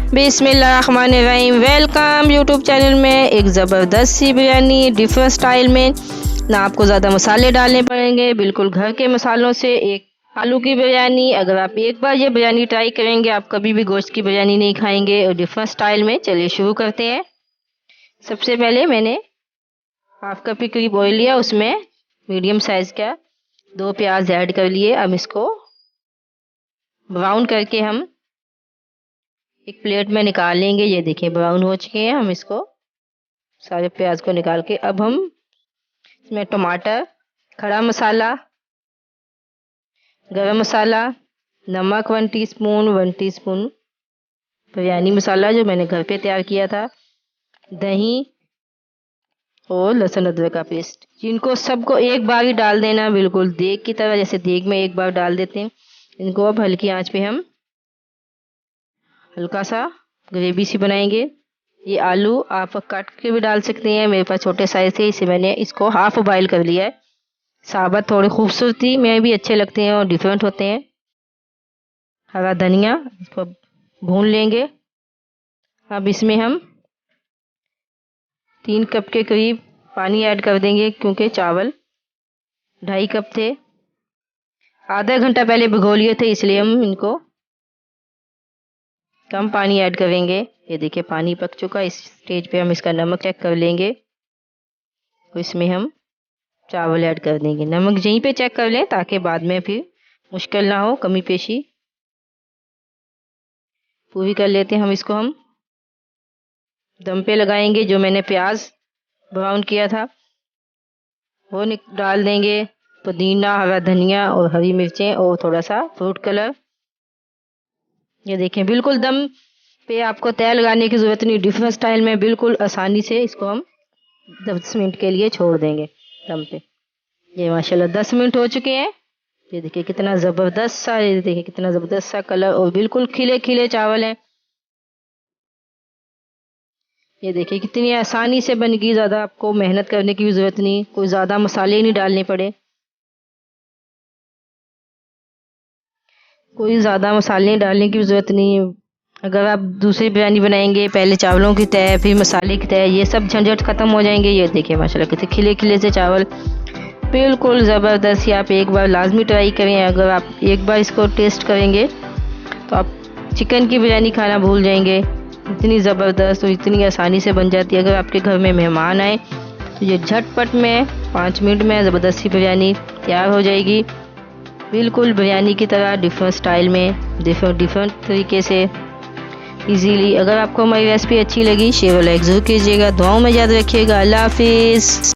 बिस्मिल्लाहिर्रहमानिर्रहीम। Welcome YouTube channel में। एक ज़बरदस्त सी बिरयानी डिफरेंट स्टाइल में, ना आपको ज़्यादा मसाले डालने पड़ेंगे, बिल्कुल घर के मसालों से एक आलू की बिरयानी। अगर आप एक बार ये बिरयानी ट्राई करेंगे, आप कभी भी गोश्त की बिरयानी नहीं खाएंगे। और डिफरेंट स्टाइल में, चलिए शुरू करते हैं। सबसे पहले मैंने हाफ कप के करीब ऑयल लिया, उसमें मीडियम साइज़ का 2 प्याज ऐड कर लिए। अब इसको ब्राउन करके हम एक प्लेट में निकाल लेंगे। ये देखिए ब्राउन हो चुके हैं। हम इसको सारे प्याज को निकाल के अब हम इसमें टमाटर, खड़ा मसाला, गरम मसाला, नमक 1 टीस्पून, 1 टीस्पून बिरयानी मसाला जो मैंने घर पे तैयार किया था, दही और लहसुन अदरक का पेस्ट, जिनको सबको एक बार ही डाल देना, बिल्कुल देग की तरह, जैसे देग में एक बार डाल देते हैं। इनको अब हल्की आंच पे हम हल्का सा ग्रेवी सी बनाएंगे। ये आलू आप काट के भी डाल सकते हैं, मेरे पास छोटे साइज थे इसे मैंने इसको हाफ बॉयल कर लिया है। साबुत थोड़ी खूबसूरती में भी अच्छे लगते हैं और डिफरेंट होते हैं। हरा धनिया, इसको भून लेंगे। अब इसमें हम 3 कप के करीब पानी ऐड कर देंगे, क्योंकि चावल 2.5 कप थे। आधा घंटा पहले भिगो लिए थे, इसलिए हम इनको कम पानी ऐड करेंगे। ये देखिए पानी पक चुका। इस स्टेज पे हम इसका नमक चेक कर लेंगे। तो इसमें हम चावल ऐड कर देंगे। नमक यहीं पे चेक कर लें, ताकि बाद में फिर मुश्किल ना हो, कमी पेशी पूरी कर लेते हैं। हम दम पे लगाएंगे। जो मैंने प्याज ब्राउन किया था वो डाल देंगे। पुदीना, हरा धनिया और हरी मिर्चें और थोड़ा सा फ्रूट कलर। ये देखें बिल्कुल दम पे आपको तय लगाने की ज़रूरत नहीं। डिफरेंट स्टाइल में बिल्कुल आसानी से इसको हम 10 मिनट के लिए छोड़ देंगे दम पे। ये माशाल्लाह 10 मिनट हो चुके हैं। ये देखिए कितना ज़बरदस्त सा, ये देखिए कितना ज़बरदस्त सा कलर और बिल्कुल खिले खिले चावल हैं। ये देखिए कितनी आसानी से बन गई, ज़्यादा आपको मेहनत करने की भी ज़रूरत नहीं, कोई ज़्यादा मसाले नहीं डालने पड़े, कोई ज़्यादा मसाले डालने की भी ज़रूरत नहीं। अगर आप दूसरी बिरयानी बनाएंगे, पहले चावलों की तय फिर मसाले की तय, ये सब झंझट ख़त्म हो जाएंगे। ये देखिए माशाल्लाह कितने खिले खिले से चावल, बिल्कुल ज़बरदस्त। ये आप एक बार लाजमी ट्राई करें। अगर आप एक बार इसको टेस्ट करेंगे तो आप चिकन की बिरयानी खाना भूल जाएंगे। इतनी ज़बरदस्त और इतनी आसानी से बन जाती है। अगर आपके घर में मेहमान आए तो ये झटपट में 5 मिनट में ज़बरदस्त सी बिरयानी तैयार हो जाएगी, बिल्कुल बिरयानी की तरह, डिफरेंट स्टाइल में, डिफरेंट तरीके से, इजीली। अगर आपको हमारी रेसिपी अच्छी लगी, शेयर और लाइक ज़रूर कीजिएगा। दुआओं में याद रखिएगा। अल्लाह हाफिज़।